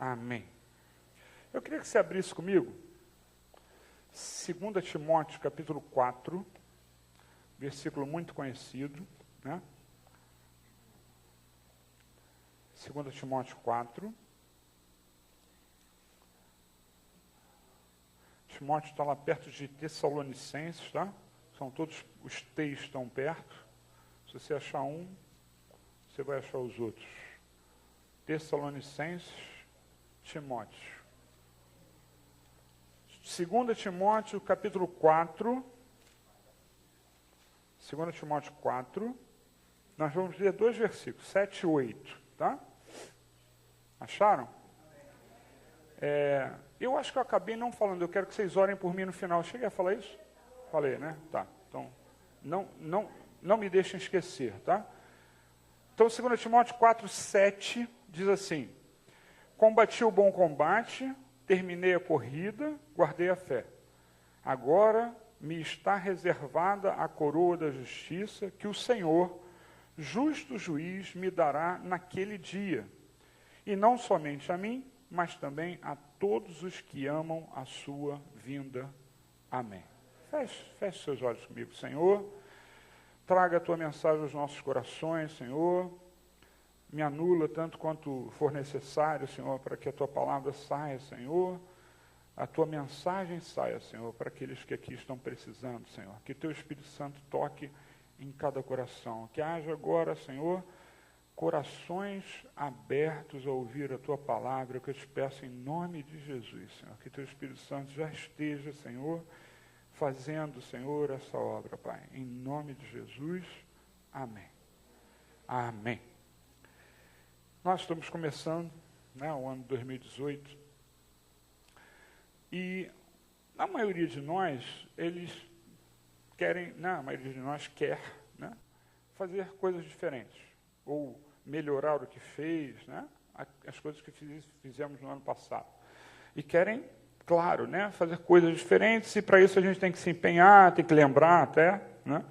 Amém. Eu queria que você abrisse comigo 2 Timóteo, capítulo 4, versículo muito conhecido, né? 2 Timóteo 4. Timóteo está lá perto de Tessalonicenses, tá? São todos, os T's estão perto. Se você achar um, você vai achar os outros. Tessalonicenses, Timóteo. 2 Timóteo, capítulo 4. 2 Timóteo 4. Nós vamos ler 2 versículos, 7 e 8, tá? Acharam? Eu acho que eu acabei não falando, eu quero que vocês orem por mim no final. Cheguei a falar isso? Falei, né? Tá. Então, não me deixem esquecer, tá? Então, 2 Timóteo 4, 7, diz assim: combati o bom combate, terminei a corrida, guardei a fé. Agora me está reservada a coroa da justiça, que o Senhor, justo juiz, me dará naquele dia. E não somente a mim, mas também a todos os que amam a sua vinda. Amém. Feche seus olhos comigo, Senhor. Traga a tua mensagem aos nossos corações, Senhor. Me anula tanto quanto for necessário, Senhor, para que a tua palavra saia, Senhor. A tua mensagem saia, Senhor, para aqueles que aqui estão precisando, Senhor. Que teu Espírito Santo toque em cada coração. Que haja agora, Senhor, corações abertos a ouvir a tua palavra, que eu te peço em nome de Jesus, Senhor. Que teu Espírito Santo já esteja, Senhor, fazendo, Senhor, essa obra, Pai. Em nome de Jesus, amém. Amém. Nós estamos começando, né, o ano 2018, e a maioria de nós, eles querem, a maioria de nós quer, né, fazer coisas diferentes, ou melhorar o que fez, né, as coisas que fizemos no ano passado. E querem, claro, né, fazer coisas diferentes, e para isso a gente tem que se empenhar, tem que lembrar até, né.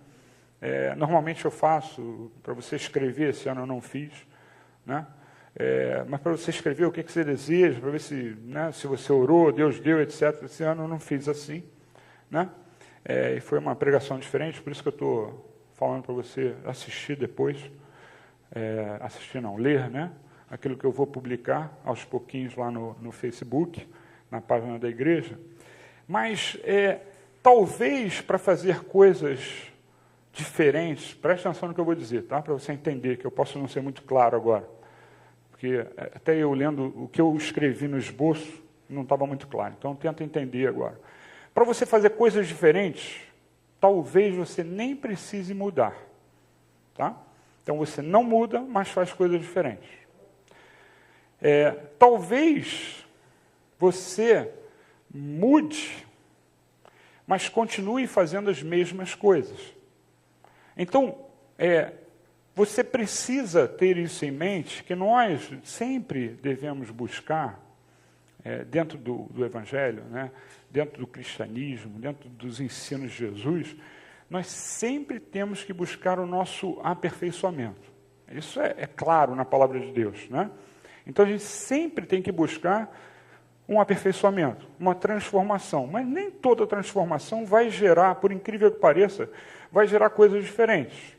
Normalmente eu faço, para você escrever, esse ano eu não fiz, né. Mas para você escrever o que você deseja, para ver se, né, se você orou, Deus deu, etc. Esse ano eu não fiz assim, né? E foi uma pregação diferente, por isso que eu estou falando para você assistir depois, ler, né? Aquilo que eu vou publicar aos pouquinhos lá no Facebook, na página da igreja. Mas talvez para fazer coisas diferentes, preste atenção no que eu vou dizer, tá? Para você entender, que eu posso não ser muito claro agora. Porque até eu lendo o que eu escrevi no esboço, não estava muito claro. Então, tenta entender agora. Para você fazer coisas diferentes, talvez você nem precise mudar. Tá? Então, você não muda, mas faz coisas diferentes. Talvez você mude, mas continue fazendo as mesmas coisas. Então, você precisa ter isso em mente, que nós sempre devemos buscar, dentro do Evangelho, né, dentro do cristianismo, dentro dos ensinos de Jesus, nós sempre temos que buscar o nosso aperfeiçoamento. Isso é claro na palavra de Deus, né? Então a gente sempre tem que buscar um aperfeiçoamento, uma transformação. Mas nem toda transformação vai gerar, por incrível que pareça, vai gerar coisas diferentes.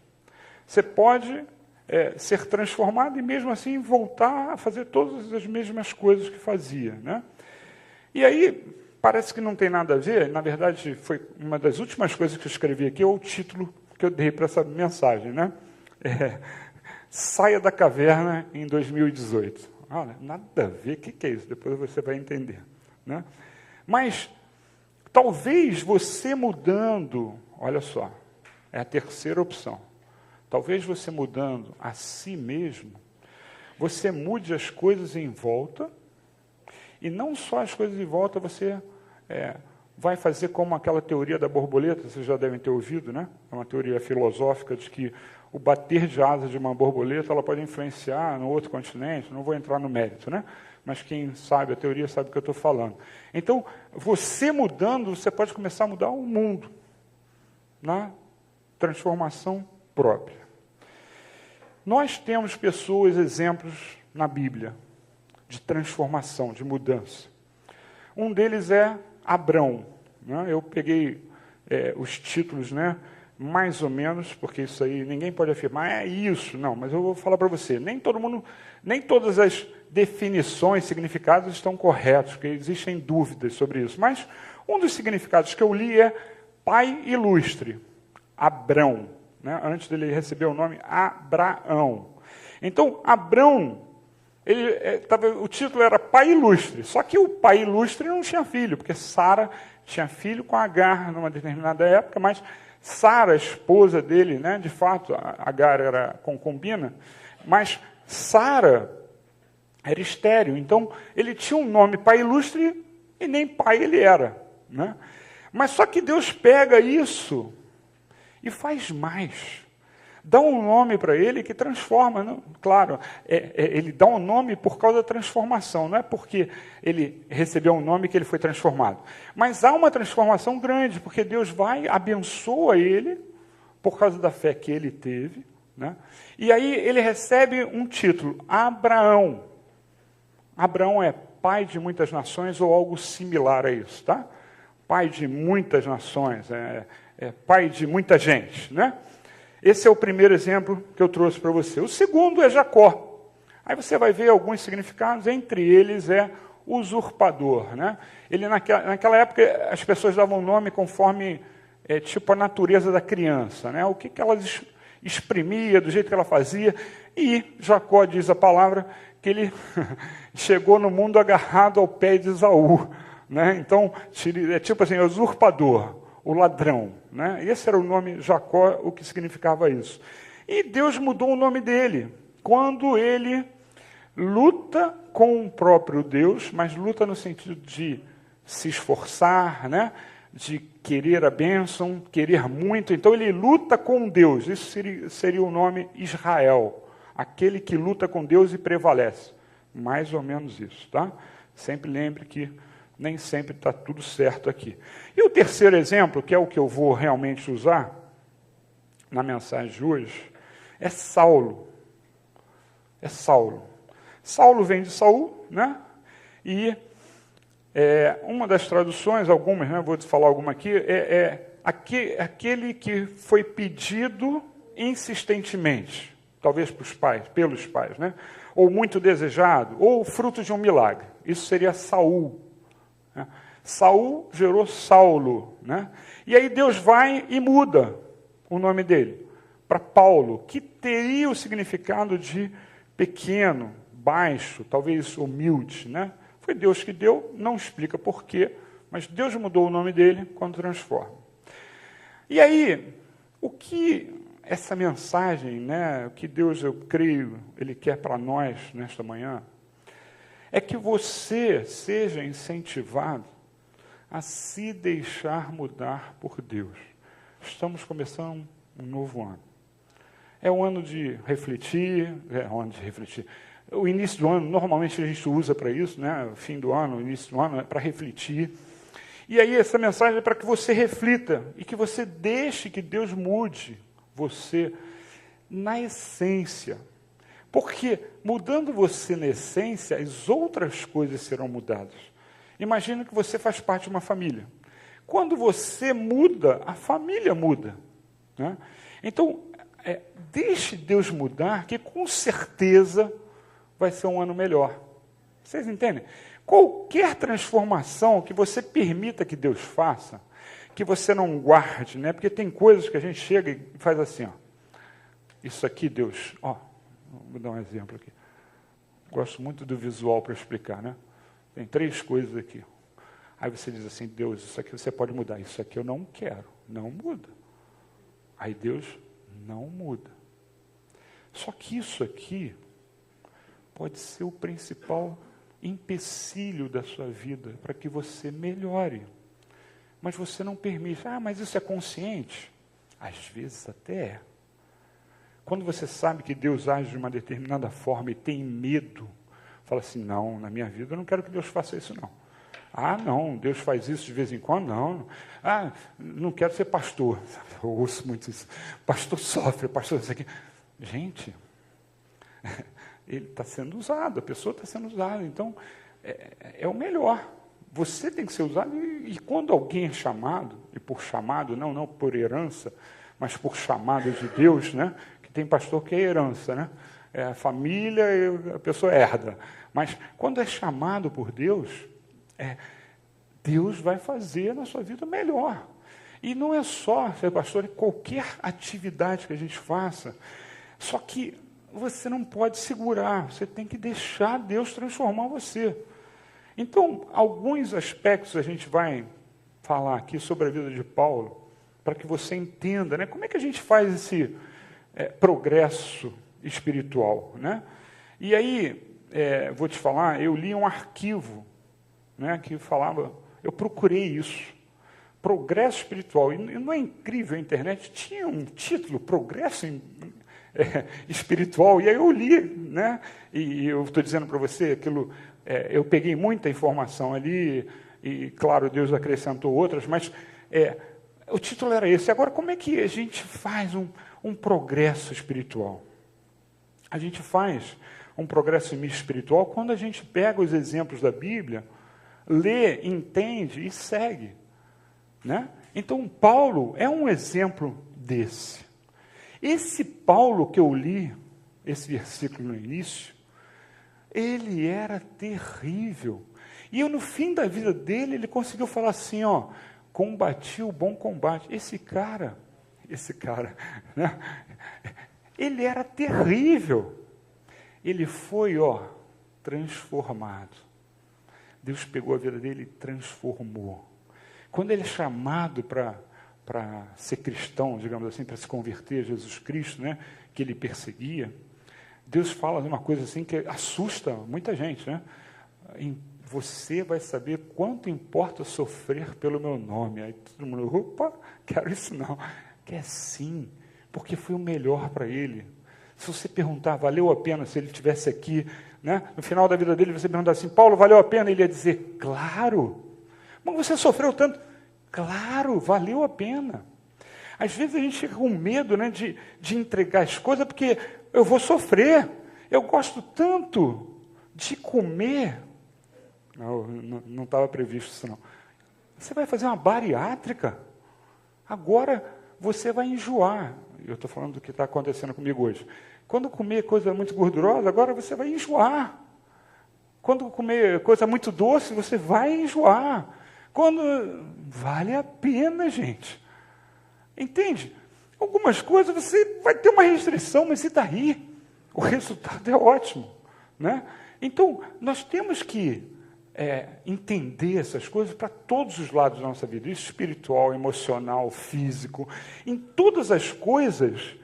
Você pode ser transformado e mesmo assim voltar a fazer todas as mesmas coisas que fazia, né? E aí, parece que não tem nada a ver, na verdade foi uma das últimas coisas que eu escrevi aqui, ou o título que eu dei para essa mensagem, né? Saia da caverna em 2018. Nada a ver, o que é isso? Depois você vai entender, né? Mas, talvez você mudando, olha só, é a terceira opção. Talvez você mudando a si mesmo, você mude as coisas em volta, e não só as coisas em volta, você vai fazer como aquela teoria da borboleta, vocês já devem ter ouvido, né? É uma teoria filosófica de que o bater de asas de uma borboleta, ela pode influenciar no outro continente, não vou entrar no mérito, né? Mas quem sabe a teoria sabe o que eu estou falando. Então, você mudando, você pode começar a mudar o mundo, na transformação própria. Nós temos pessoas, exemplos na Bíblia. de transformação, de mudança. Um deles é Abrão, né? Eu peguei os títulos, né, mais ou menos, porque isso aí ninguém pode afirmar, é isso, não, mas eu vou falar para você, nem todas as definições, significados estão corretos, porque existem dúvidas sobre isso, mas um dos significados que eu li é pai ilustre, Abrão, né, antes dele receber o nome Abraão. Então, Abrão, o título era pai ilustre, só que o pai ilustre não tinha filho, porque Sara tinha filho com Agar numa determinada época, mas Sara, a esposa dele, né, de fato, Agar era concubina, mas Sara era estéril, então ele tinha um nome pai ilustre e nem pai ele era, né? Mas só que Deus pega isso e faz mais. Dá um nome para ele que transforma, não? Claro, ele dá um nome por causa da transformação, não é porque ele recebeu um nome que ele foi transformado. Mas há uma transformação grande, porque Deus abençoa ele, por causa da fé que ele teve, né? E aí ele recebe um título, Abraão. Abraão é pai de muitas nações ou algo similar a isso, tá? Pai de muitas nações, pai de muita gente, né? Esse é o primeiro exemplo que eu trouxe para você. O segundo é Jacó. Aí você vai ver alguns significados, entre eles é usurpador, né? Ele, naquela época, as pessoas davam nome conforme tipo a natureza da criança, né? O que ela exprimia, do jeito que ela fazia. E Jacó, diz a palavra, que ele chegou no mundo agarrado ao pé de Esaú, né? Então, é tipo assim, usurpador, o ladrão, né? Esse era o nome Jacó, o que significava isso. E Deus mudou o nome dele, quando ele luta com o próprio Deus, mas luta no sentido de se esforçar, né? De querer a bênção, querer muito. Então ele luta com Deus, isso seria o nome Israel, aquele que luta com Deus e prevalece. Mais ou menos isso, tá? Sempre lembre que nem sempre está tudo certo aqui. E o terceiro exemplo, que é o que eu vou realmente usar na mensagem de hoje, é Saulo. É Saulo. Saulo vem de Saul, né? E uma das traduções, algumas, né, vou te falar alguma aqui, aquele que foi pedido insistentemente, talvez pelos pais, né? Ou muito desejado, ou fruto de um milagre. Isso seria Saul. Né? Saul gerou Saulo, né? E aí Deus vai e muda o nome dele para Paulo, que teria o significado de pequeno, baixo, talvez humilde, né? Foi Deus que deu, não explica porquê, mas Deus mudou o nome dele quando transforma. E aí, o que essa mensagem, né, o que Deus, eu creio, Ele quer para nós nesta manhã, é que você seja incentivado a se deixar mudar por Deus. Estamos começando um novo ano. É um ano de refletir, O início do ano, normalmente a gente usa para isso, né? O fim do ano, o início do ano é para refletir. E aí essa mensagem é para que você reflita e que você deixe que Deus mude você na essência. Porque mudando você na essência, as outras coisas serão mudadas. Imagina que você faz parte de uma família. Quando você muda, a família muda, né? Então, deixe Deus mudar, que com certeza vai ser um ano melhor. Vocês entendem? Qualquer transformação que você permita que Deus faça, que você não guarde, né? Porque tem coisas que a gente chega e faz assim, ó. Isso aqui, Deus, ó, vou dar um exemplo aqui. Gosto muito do visual para explicar, né? Tem 3 coisas aqui. Aí você diz assim, Deus, isso aqui você pode mudar, isso aqui eu não quero, não muda. Aí Deus não muda. Só que isso aqui pode ser o principal empecilho da sua vida para que você melhore. Mas você não permite. Mas isso é consciente? Às vezes até é. Quando você sabe que Deus age de uma determinada forma e tem medo, fala assim, não, na minha vida eu não quero que Deus faça isso, não. Não, Deus faz isso de vez em quando, não. Não quero ser pastor. Eu ouço muito isso. Pastor sofre, pastor isso aqui. Gente, ele está sendo usado, a pessoa está sendo usada. Então, é o melhor. Você tem que ser usado, e quando alguém é chamado, e por chamado, não por herança, mas por chamado de Deus, né? Que tem pastor que é herança, né? É a família e a pessoa herda. Mas quando é chamado por Deus, Deus vai fazer na sua vida melhor. E não é só ser pastor, é qualquer atividade que a gente faça. Só que você não pode segurar, você tem que deixar Deus transformar você. Então, alguns aspectos a gente vai falar aqui sobre a vida de Paulo, para que você entenda, né, como é que a gente faz esse progresso espiritual, né? E aí, vou te falar, eu li um arquivo, né, que falava, eu procurei isso, progresso espiritual, e não é incrível, a internet tinha um título, progresso espiritual, e aí eu li, né, e eu estou dizendo para você, aquilo, eu peguei muita informação ali, e claro, Deus acrescentou outras, mas o título era esse. Agora, como é que a gente faz um progresso espiritual? A gente faz um progresso espiritual quando a gente pega os exemplos da Bíblia, lê, entende e segue, né? Então, Paulo é um exemplo desse. Esse Paulo que eu li, esse versículo no início, ele era terrível. E no fim da vida dele, ele conseguiu falar assim, combati o bom combate. Esse cara, né? Ele era terrível. Ele foi, transformado. Deus pegou a vida dele e transformou. Quando ele é chamado para ser cristão, digamos assim, para se converter a Jesus Cristo, né, que ele perseguia, Deus fala de uma coisa assim que assusta muita gente, né? Você vai saber quanto importa sofrer pelo meu nome. Aí todo mundo, opa, quero isso não. Quer sim, porque foi o melhor para ele. Se você perguntar, valeu a pena se ele estivesse aqui, né? No final da vida dele, você perguntar assim, Paulo, valeu a pena? Ele ia dizer, claro. Mas você sofreu tanto? Claro, valeu a pena. Às vezes a gente fica com medo, né, de entregar as coisas, porque eu vou sofrer. Eu gosto tanto de comer. Não estava previsto isso, não. Você vai fazer uma bariátrica? Agora você vai enjoar. Eu estou falando do que está acontecendo comigo hoje. Quando comer coisa muito gordurosa, agora você vai enjoar. Quando comer coisa muito doce, você vai enjoar. Quando vale a pena, gente. Entende? Algumas coisas você vai ter uma restrição, mas e daí? O resultado é ótimo, né? Então, nós temos que entender essas coisas para todos os lados da nossa vida, espiritual, emocional, físico. Em todas as coisas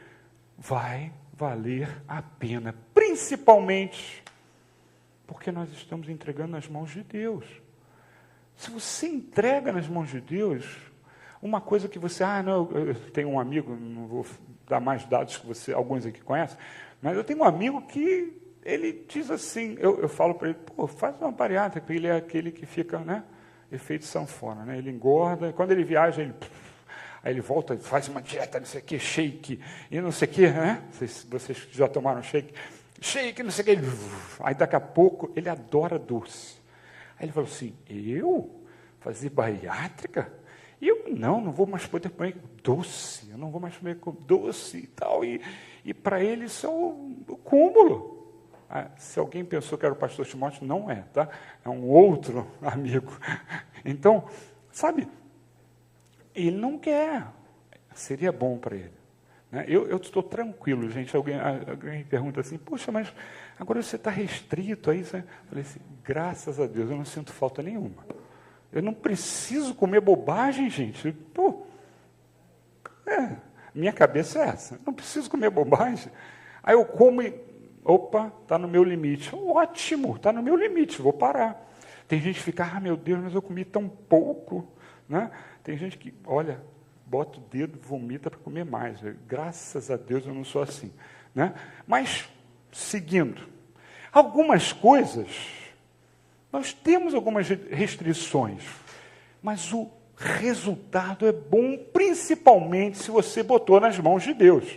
vai valer a pena, principalmente porque nós estamos entregando nas mãos de Deus. Se você entrega nas mãos de Deus, uma coisa que você, eu tenho um amigo, não vou dar mais dados que você, alguns aqui conhecem, mas eu tenho um amigo que ele diz assim, eu falo para ele, faz uma bariátrica, ele é aquele que fica, né, efeito sanfona, né, ele engorda, quando ele viaja, aí ele volta, faz uma dieta, não sei o que, shake, e não sei o que, né, vocês já tomaram shake, não sei o que, aí daqui a pouco, ele adora doce. Aí ele falou assim, eu fazer bariátrica? Eu não vou mais poder comer doce, eu não vou mais comer doce e tal, e para ele isso é o cúmulo. Se alguém pensou que era o pastor Timóteo, não é, tá? É um outro amigo. Então, sabe, ele não quer, seria bom para ele. Né? Eu estou tranquilo, gente, alguém pergunta assim, poxa, mas agora você está restrito a isso? Eu falei assim, graças a Deus, eu não sinto falta nenhuma. Eu não preciso comer bobagem, gente. Minha cabeça é essa. Eu não preciso comer bobagem. Aí eu como e, opa, está no meu limite. Ótimo, está no meu limite, vou parar. Tem gente que fica, meu Deus, mas eu comi tão pouco. Né? Tem gente que, olha, bota o dedo, vomita para comer mais. Graças a Deus eu não sou assim. Né? Mas, seguindo, algumas coisas... Nós temos algumas restrições, mas o resultado é bom, principalmente se você botou nas mãos de Deus.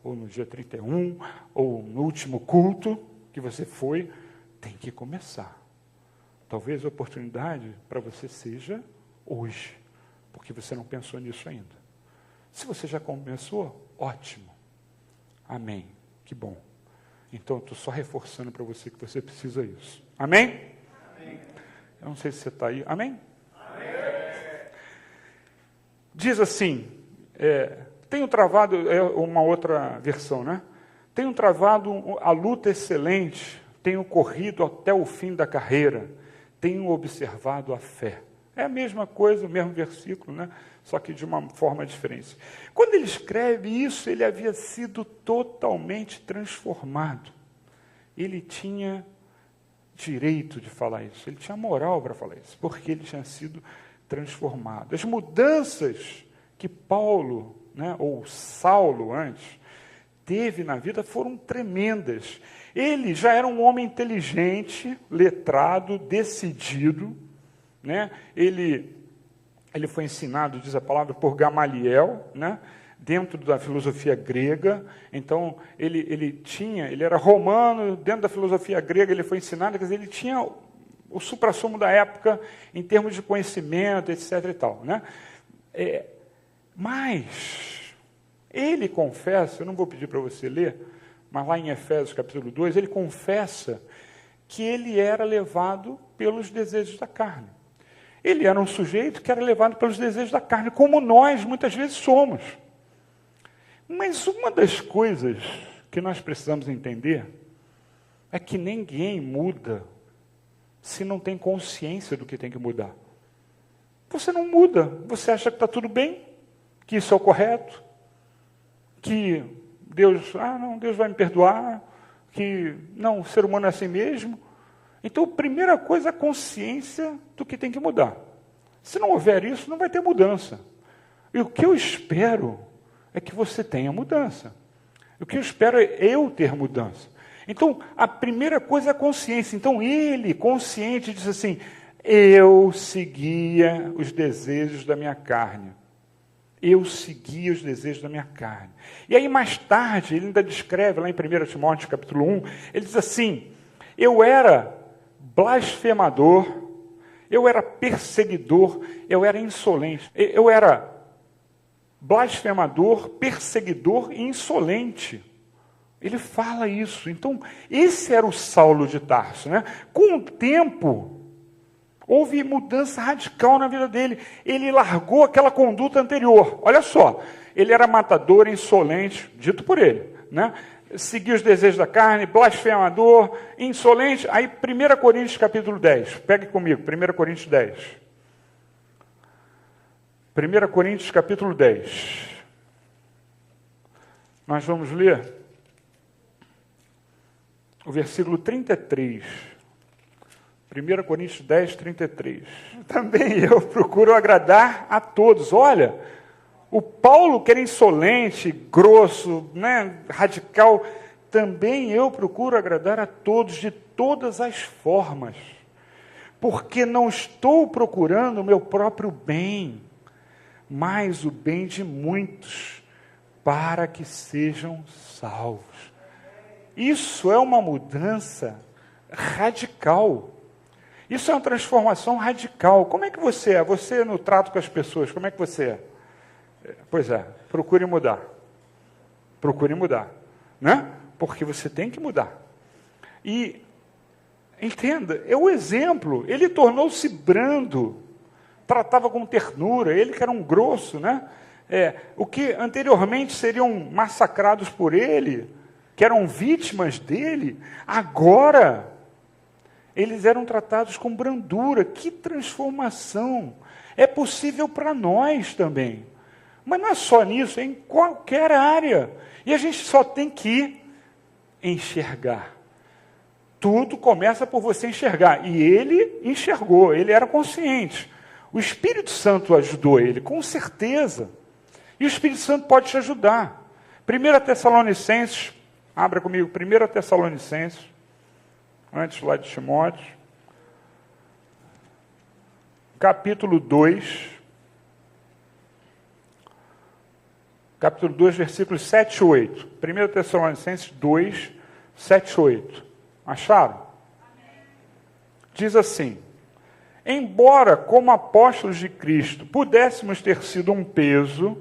ou no dia 31, ou no último culto que você foi, tem que começar. Talvez a oportunidade para você seja hoje, porque você não pensou nisso ainda. Se você já começou, ótimo. Amém. Que bom. Então, eu estou só reforçando para você que você precisa disso. Amém? Amém. Eu não sei se você está aí. Amém? Amém. Diz assim, tenho travado, uma outra versão, né? Tenho travado a luta excelente, tenho corrido até o fim da carreira, tenho observado a fé. É a mesma coisa, o mesmo versículo, né? Só que de uma forma diferente. Quando ele escreve isso, ele havia sido totalmente transformado. Ele tinha direito de falar isso, ele tinha moral para falar isso, porque ele tinha sido transformado. As mudanças que Paulo, né, ou Saulo antes, teve na vida foram tremendas. Ele já era um homem inteligente, letrado, decidido, né? Ele foi ensinado, diz a palavra, por Gamaliel, né? Dentro da filosofia grega. Então, ele era romano, dentro da filosofia grega ele foi ensinado, quer dizer, ele tinha o suprassumo da época em termos de conhecimento, etc. e tal, né? Mas ele confessa, eu não vou pedir para você ler, mas lá em Efésios capítulo 2, ele confessa que ele era levado pelos desejos da carne. Ele era um sujeito que era levado pelos desejos da carne, como nós muitas vezes somos. Mas uma das coisas que nós precisamos entender é que ninguém muda se não tem consciência do que tem que mudar. Você não muda, você acha que está tudo bem, que isso é o correto, que Deus vai me perdoar, que não, o ser humano é assim mesmo. Então, a primeira coisa é a consciência do que tem que mudar. Se não houver isso, não vai ter mudança. E o que eu espero é que você tenha mudança. O que eu espero é eu ter mudança. Então, a primeira coisa é a consciência. Então, ele, consciente, diz assim, eu seguia os desejos da minha carne. Eu seguia os desejos da minha carne. E aí, mais tarde, ele ainda descreve, lá em 1 Timóteo, capítulo 1, ele diz assim, eu era blasfemador, eu era perseguidor, eu era insolente. Eu era blasfemador, perseguidor e insolente. Ele fala isso. Então, esse era o Saulo de Tarso, né? Com o tempo, houve mudança radical na vida dele. Ele largou aquela conduta anterior. Olha só, ele era matador, insolente, dito por ele, né? Seguia os desejos da carne, blasfemador, insolente. Aí, 1 Coríntios capítulo 10. Pegue comigo, 1 Coríntios 10. 1 Coríntios capítulo 10. Nós vamos ler o versículo 33. 1 Coríntios 10, 33. Também eu procuro agradar a todos. Olha, o Paulo, que era insolente, grosso, né, radical, também eu procuro agradar a todos de todas as formas, porque não estou procurando o meu próprio bem, mas o bem de muitos, para que sejam salvos. Isso é uma mudança radical. Isso é uma transformação radical. Como é que você é? Você no trato com as pessoas, como é que você é? Pois é, procure mudar. Procure mudar, né? Porque você tem que mudar. E, entenda, é o exemplo. Ele tornou-se brando, tratava com ternura, ele que era um grosso, né? O que anteriormente seriam massacrados por ele, que eram vítimas dele, agora eles eram tratados com brandura. Que transformação! É possível para nós também. Mas não é só nisso, é em qualquer área. E a gente só tem que enxergar. Tudo começa por você enxergar. E ele enxergou, ele era consciente. O Espírito Santo ajudou ele, com certeza. E o Espírito Santo pode te ajudar. 1 Tessalonicenses, abra comigo, 1 Tessalonicenses, antes lá de Timóteo, capítulo 2, capítulo 2, versículos 7 e 8. 1 Tessalonicenses 2, 7 e 8. Acharam? Diz assim: embora, como apóstolos de Cristo, pudéssemos ter sido um peso,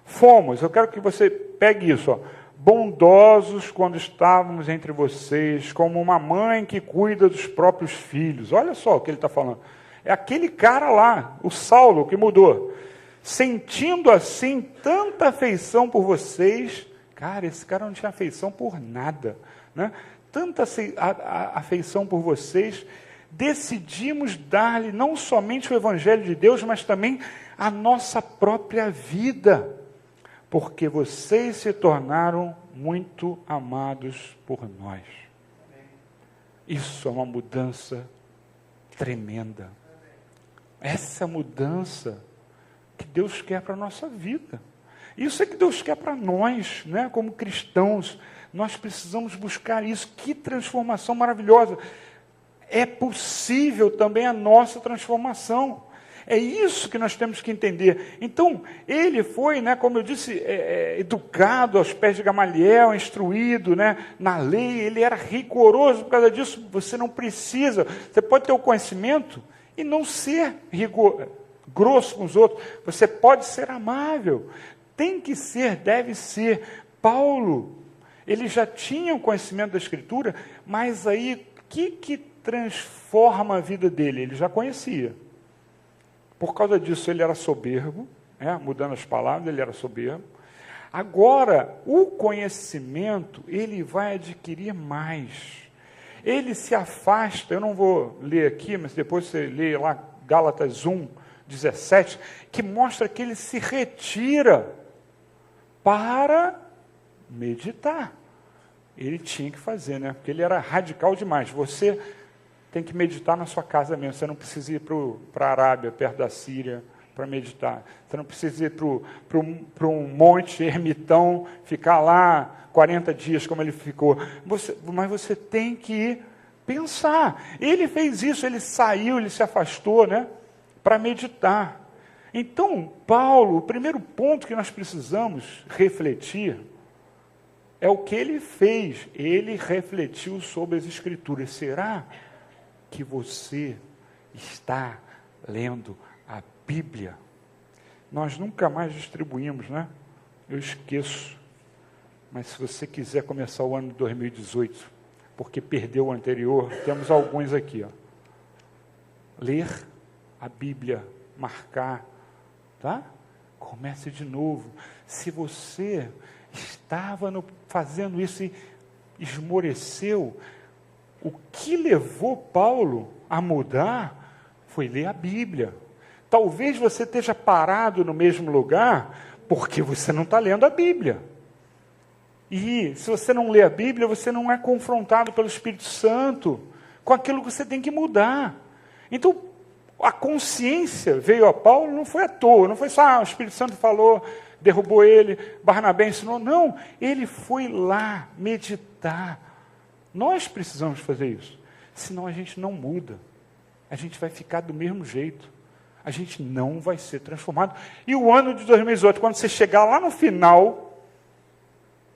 fomos, eu quero que você pegue isso, bondosos quando estávamos entre vocês, como uma mãe que cuida dos próprios filhos. Olha só o que ele está falando. É aquele cara lá, o Saulo, que mudou. Sentindo assim tanta afeição por vocês. Cara, esse cara não tinha afeição por nada, né? Tanta afeição por vocês, decidimos dar-lhe não somente o Evangelho de Deus, mas também a nossa própria vida, porque vocês se tornaram muito amados por nós. Isso é uma mudança tremenda. Essa mudança que Deus quer para a nossa vida. Isso é que Deus quer para nós, né? Como cristãos. Nós precisamos buscar isso. Que transformação maravilhosa. É possível também a nossa transformação. É isso que nós temos que entender. Então, ele foi, né, como eu disse, educado aos pés de Gamaliel, instruído, né, na lei. Ele era rigoroso. Por causa disso, você não precisa. Você pode ter o conhecimento e não ser grosso com os outros. Você pode ser amável. Tem que ser, deve ser. Paulo, ele já tinha o conhecimento da Escritura, mas aí, o que transforma a vida dele? Ele já conhecia. Por causa disso, ele era soberbo, né? Mudando as palavras, ele era soberbo. Agora, o conhecimento, ele vai adquirir mais. Ele se afasta, eu não vou ler aqui, mas depois você lê lá Gálatas 1, 17, que mostra que ele se retira para meditar. Ele tinha que fazer, né? Porque ele era radical demais. Você tem que meditar na sua casa mesmo. Você não precisa ir para a Arábia, perto da Síria, para meditar. Você não precisa ir para um monte ermitão, ficar lá 40 dias, como ele ficou. Mas você tem que pensar. Ele fez isso, ele saiu, ele se afastou, né? Para meditar. Então, Paulo, o primeiro ponto que nós precisamos refletir é o que ele fez. Ele refletiu sobre as Escrituras. Será que você está lendo a Bíblia? Nós nunca mais distribuímos, né? Eu esqueço. Mas se você quiser começar o ano de 2018, porque perdeu o anterior, temos alguns aqui, ó. Ler a Bíblia, marcar, tá? Comece de novo. Se você estava fazendo isso e esmoreceu, o que levou Paulo a mudar foi ler a Bíblia. Talvez você esteja parado no mesmo lugar porque você não está lendo a Bíblia. E se você não lê a Bíblia, você não é confrontado pelo Espírito Santo com aquilo que você tem que mudar. Então, a consciência veio a Paulo, não foi à toa, não foi só, o Espírito Santo falou, derrubou ele, Barnabé ensinou. Não, ele foi lá meditar. Nós precisamos fazer isso, senão a gente não muda. A gente vai ficar do mesmo jeito. A gente não vai ser transformado. E o ano de 2018, quando você chegar lá no final,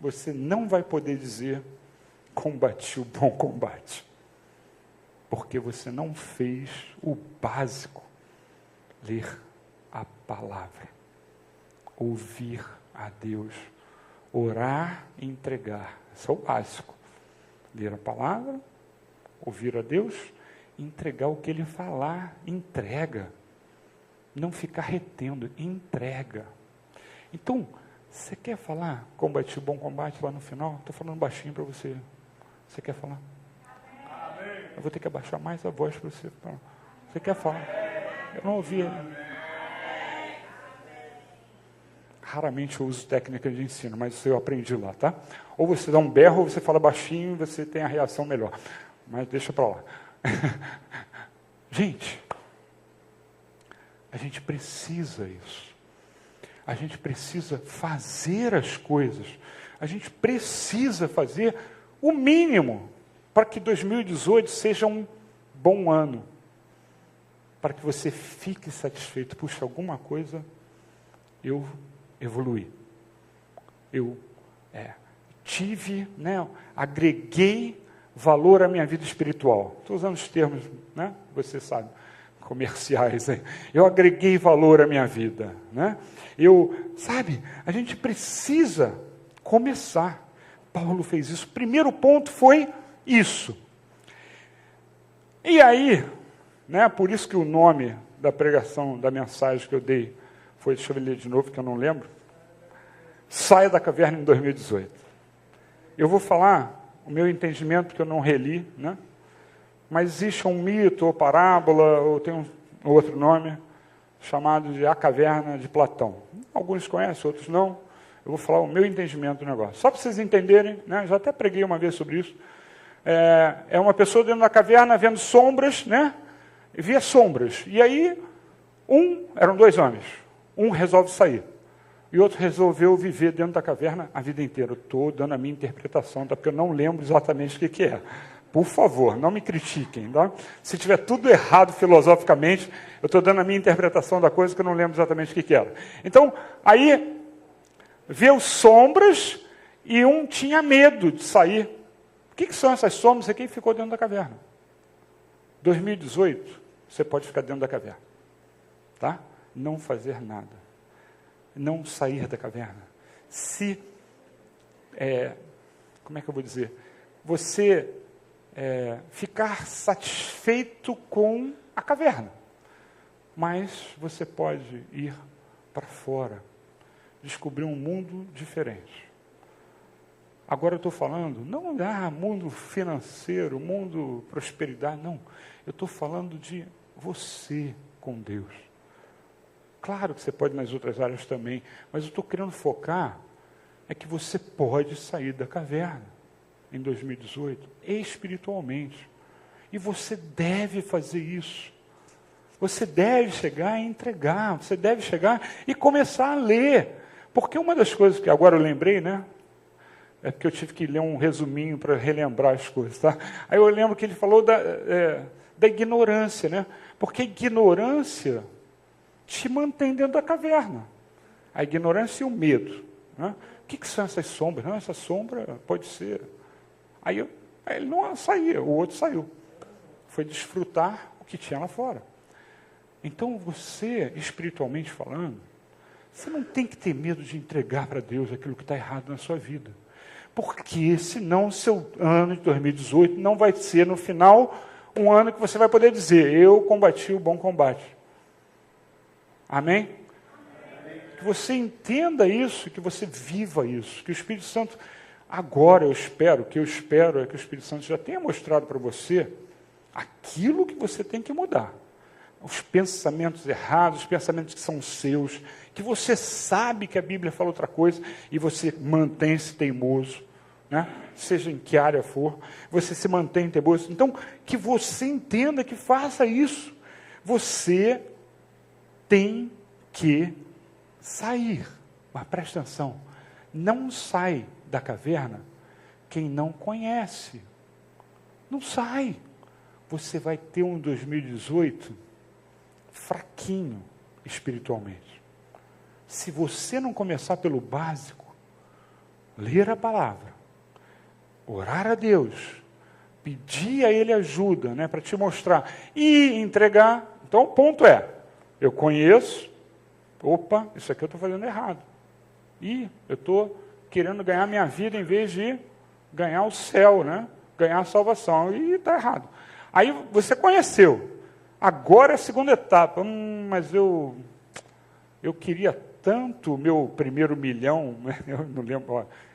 você não vai poder dizer, combati o bom combate. Porque você não fez o básico, ler a palavra, ouvir a Deus, orar e entregar. Esse é o básico. Ler a palavra, ouvir a Deus, entregar o que Ele falar, entrega. Não ficar retendo, entrega. Então, você quer falar, combati o bom combate lá no final? Estou falando baixinho para você. Você quer falar? Amém. Eu vou ter que abaixar mais a voz para você falar. Você quer falar? Eu não ouvi. Raramente eu uso técnica de ensino, mas isso eu aprendi lá, tá? Ou você dá um berro, ou você fala baixinho, você tem a reação melhor. Mas deixa para lá. Gente, a gente precisa isso. A gente precisa fazer as coisas. A gente precisa fazer o mínimo para que 2018 seja um bom ano. Para que você fique satisfeito. Puxa, alguma coisa eu evoluí. eu tive, né, agreguei valor à minha vida espiritual. Estou usando os termos, né, você sabe, comerciais. Hein? Eu agreguei valor à minha vida. Né? A gente precisa começar. Paulo fez isso. O primeiro ponto foi isso. E aí, né, por isso que o nome da pregação, da mensagem que eu dei, foi, deixa eu ler de novo, que eu não lembro, Saia da Caverna em 2018. Eu vou falar o meu entendimento, porque eu não reli, né? Mas existe um mito, ou parábola, ou tem um outro nome, chamado de A Caverna de Platão. Alguns conhecem, outros não. Eu vou falar o meu entendimento do negócio. Só para vocês entenderem, né? Já até preguei uma vez sobre isso. É uma pessoa dentro da caverna vendo sombras, né? E via sombras. E aí, eram 2 homens. Um resolve sair. E outro resolveu viver dentro da caverna a vida inteira. Eu estou dando a minha interpretação, tá? Porque eu não lembro exatamente o que é. Por favor, não me critiquem. Tá? Se tiver tudo errado filosoficamente, eu estou dando a minha interpretação da coisa que eu não lembro exatamente o que era. Então, aí, viu sombras e um tinha medo de sair. O que são essas sombras? E quem ficou dentro da caverna? 2018, você pode ficar dentro da caverna. Tá? Não fazer nada. Não sair da caverna. Como é que eu vou dizer? Você ficar satisfeito com a caverna. Mas você pode ir para fora, descobrir um mundo diferente. Agora eu estou falando, não mundo financeiro, mundo prosperidade, não. Eu estou falando de você com Deus. Claro que você pode nas outras áreas também, mas eu estou querendo focar que você pode sair da caverna em 2018, espiritualmente. E você deve fazer isso. Você deve chegar e entregar, você deve chegar e começar a ler. Porque uma das coisas que agora eu lembrei, né? É porque eu tive que ler um resuminho para relembrar as coisas, tá? Aí eu lembro que ele falou da ignorância, né? Porque a ignorância te mantém dentro da caverna. A ignorância e o medo. Né? O que são essas sombras? Não, essa sombra pode ser... Aí ele não saía, o outro saiu. Foi desfrutar o que tinha lá fora. Então você, espiritualmente falando, você não tem que ter medo de entregar para Deus aquilo que está errado na sua vida. Porque senão o seu ano de 2018 não vai ser, no final, um ano que você vai poder dizer, eu combati o bom combate. Amém? Que você entenda isso, que você viva isso, que o Espírito Santo, agora eu espero que o Espírito Santo já tenha mostrado para você aquilo que você tem que mudar. Os pensamentos errados, os pensamentos que são seus, que você sabe que a Bíblia fala outra coisa, e você mantém-se teimoso, né? Seja em que área for, você se mantém teimoso. Então, que você entenda que faça isso. Você tem que sair. Mas presta atenção, não sai da caverna quem não conhece. Não sai. Você vai ter um 2018 fraquinho espiritualmente. Se você não começar pelo básico, ler a palavra, orar a Deus, pedir a Ele ajuda, né, para te mostrar, e entregar. Então o ponto é, eu conheço, opa, isso aqui eu estou fazendo errado. E eu estou querendo ganhar minha vida em vez de ganhar o céu, né? Ganhar a salvação. E está errado. Aí você conheceu. Agora é a segunda etapa. Mas eu queria tanto o meu primeiro milhão. Né?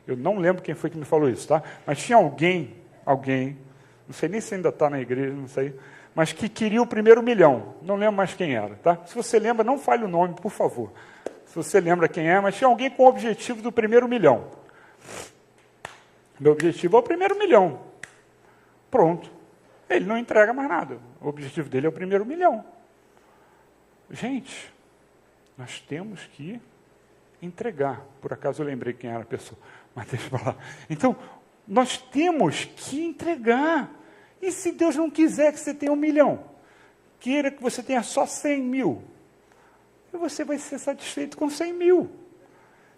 Eu não lembro quem foi que me falou isso, tá? Mas tinha alguém, não sei nem se ainda está na igreja, não sei, mas que queria o primeiro milhão. Não lembro mais quem era, tá? Se você lembra, não fale o nome, por favor. Se você lembra quem é, mas tinha alguém com o objetivo do primeiro milhão. Meu objetivo é o primeiro milhão. Pronto. Ele não entrega mais nada. O objetivo dele é o primeiro milhão. Gente, nós temos que entregar. Por acaso eu lembrei quem era a pessoa, mas deixa eu falar. Então, nós temos que entregar. E se Deus não quiser que você tenha 1 milhão, queira que você tenha só 100 mil, e você vai ser satisfeito com 100 mil.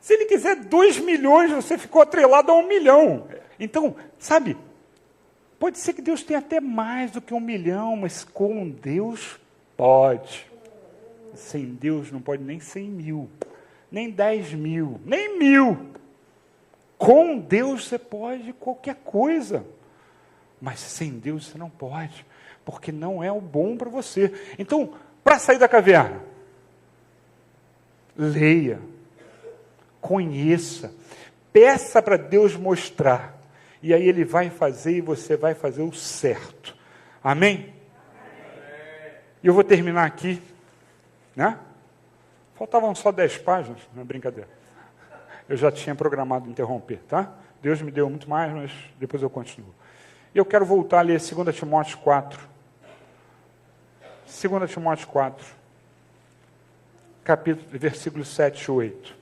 Se ele quiser 2 milhões, você ficou atrelado a 1 milhão. Então, sabe, pode ser que Deus tenha até mais do que 1 milhão, mas com Deus pode. Sem Deus não pode nem 100 mil, nem 10 mil, nem 1000. Com Deus você pode qualquer coisa, mas sem Deus você não pode, porque não é o bom para você. Então, para sair da caverna, leia, conheça, peça para Deus mostrar, e aí Ele vai fazer e você vai fazer o certo. Amém? E eu vou terminar aqui, né? Faltavam só 10 páginas, não é brincadeira. Eu já tinha programado interromper, tá? Deus me deu muito mais, mas depois eu continuo. E eu quero voltar a ler 2 Timóteo 4. 2 Timóteo 4, capítulo, versículos 7 e 8.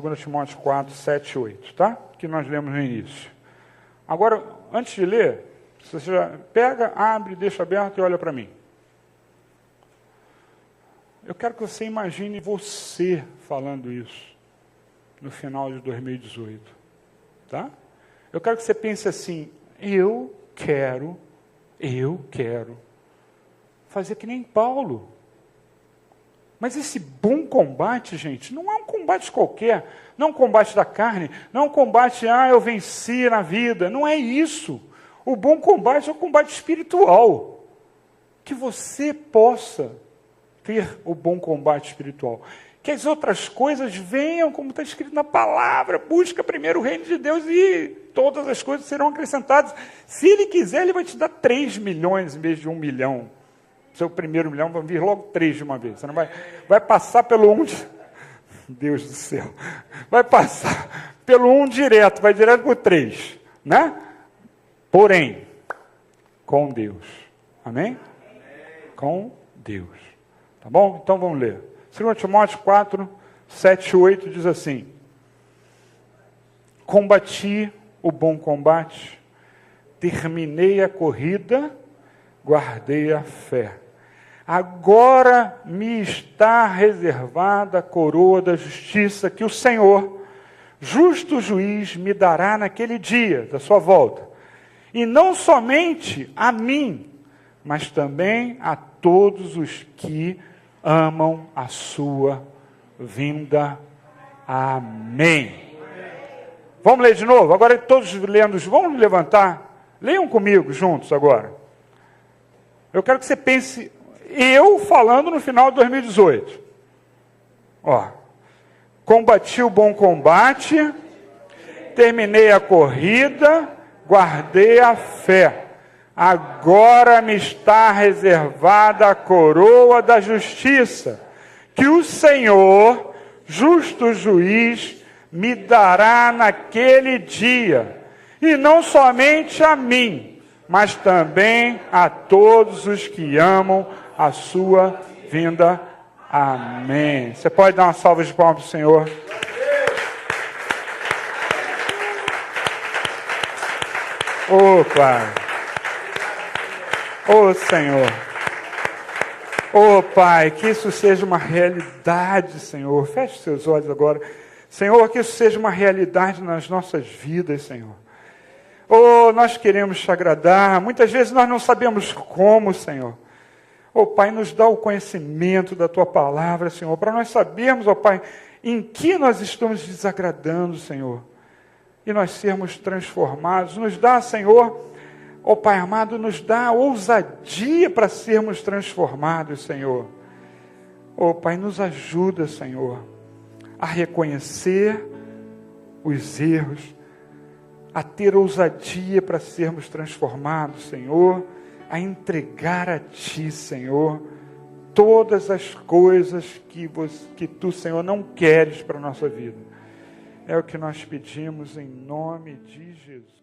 2 Timóteo 4, 7 e 8, tá? Que nós lemos no início. Agora, antes de ler, você já pega, abre, deixa aberto e olha para mim. Eu quero que você imagine você falando isso no final de 2018, tá? Eu quero que você pense assim, eu quero fazer que nem Paulo. Mas esse bom combate, gente, não é um combate qualquer, não é um combate da carne, não é um combate, eu venci na vida, não é isso. O bom combate é um combate espiritual. Que você possa ter o bom combate espiritual. Que as outras coisas venham, como está escrito na palavra, busca primeiro o reino de Deus e todas as coisas serão acrescentadas. Se Ele quiser, Ele vai te dar 3 milhões em vez de 1 milhão. Seu primeiro milhão vai vir logo 3 de uma vez. Você não vai passar pelo 1 Deus do céu. Vai passar pelo 1 direto, vai direto para o 3, né? Porém, com Deus. Amém? Com Deus. Tá bom? Então vamos ler. 2 Timóteo 4, 7 e 8 diz assim: combati o bom combate, terminei a corrida, guardei a fé. Agora me está reservada a coroa da justiça que o Senhor, justo juiz, me dará naquele dia da sua volta. E não somente a mim, mas também a todos os que amam a sua vinda. Amém. Vamos ler de novo? Agora todos lendo, vamos levantar? Leiam comigo juntos agora. Eu quero que você pense, eu falando no final de 2018. Combati o bom combate, terminei a corrida, guardei a fé. Agora me está reservada a coroa da justiça, que o Senhor, justo juiz, me dará naquele dia, e não somente a mim, mas também a todos os que amam a sua vinda. Amém. Você pode dar uma salva de palmas para o Senhor? Pai. Senhor. Pai, que isso seja uma realidade, Senhor. Feche seus olhos agora. Senhor, que isso seja uma realidade nas nossas vidas, Senhor. Nós queremos te agradar. Muitas vezes nós não sabemos como, Senhor. Pai, nos dá o conhecimento da Tua palavra, Senhor, para nós sabermos, Pai, em que nós estamos desagradando, Senhor. E nós sermos transformados. Nos dá, Senhor, Pai amado, nos dá ousadia para sermos transformados, Senhor. Pai, nos ajuda, Senhor, a reconhecer os erros, a ter ousadia para sermos transformados, Senhor, a entregar a Ti, Senhor, todas as coisas que Tu, Senhor, não queres para a nossa vida. É o que nós pedimos em nome de Jesus.